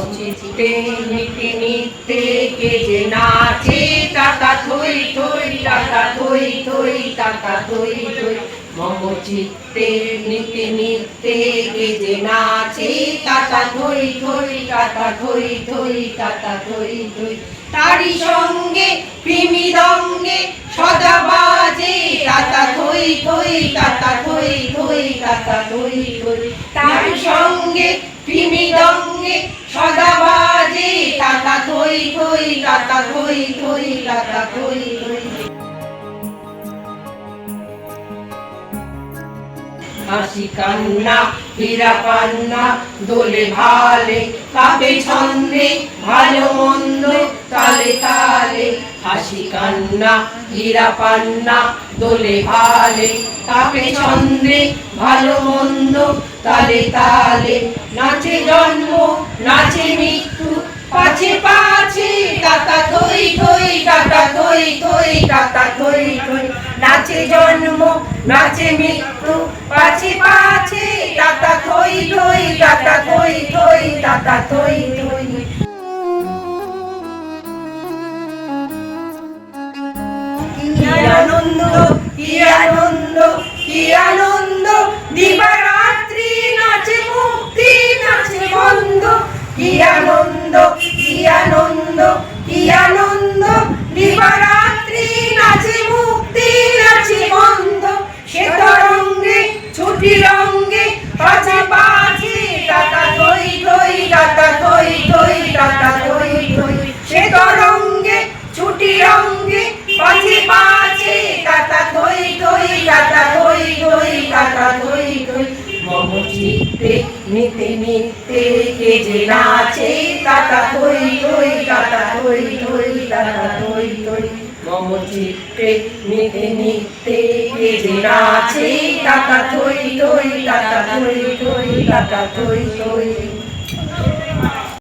চিত্তে নিতে নিতে কে যে নাচে তাতা থই থই তাতা থই থই তাতা থই থই মম চিত্তে নিতে নিতে কে যে নাচে তাতা থই থই তাতা থই থই তাতা থই থই তারি সঙ্গে কৃমিদঙ্গে সদা বাজে তাতা থই থই তাতা থই থই তাতা থই থই তারি সঙ্গে কৃমিদঙ্গে সদা বাজে তাতা থই থই তাতা থই থই তাতা থই থই হাসি কান্না হীরা পান্না দোলে ভালে কাবে ছন্দে ভালো মন্দ তালে তালে হাসি কান্না হীরা পান্না দোলে ভালে কাবে ছন্দে ভালো মন্দ তালে তালে নাচে জন্ম নাচে মৃত্যু পাছে পাছে তাতা থই থই তাতা থই থই তাতা থই থই নাচে জন্ম নাচে মৃত্যু পাছে পাছে তাতা থই থই তাতা থই থই তাতা থই থই কি আনন্দ কি আনন্দ কি আনন্দ দিবারাত্রি নাচে মুক্তি নাচে বন্ধ কি আনন্দ কি আনন্দ কি আনন্দ দিবারাত্রি নাচে মুক্তি নাচে বন্ধ সে তরঙ্গে ছুটি রঙ্গে পাছে পাছে তাতা থই থই তাতা থই থই তাতা থই থই সে তরঙ্গে ছুটি রঙ্গে পাছে পাছে তাতা থই থই তাতা থই থই তাতা থই থই মম চিত্তে নিতে নিতে কে যে নাচে তাতা থই থই তাতা থই থই তাতা থই থই মম চিত্তে নিতে নিতে কে যে নাচে তাতা থই থই তাতা থই থই তাতা থই থই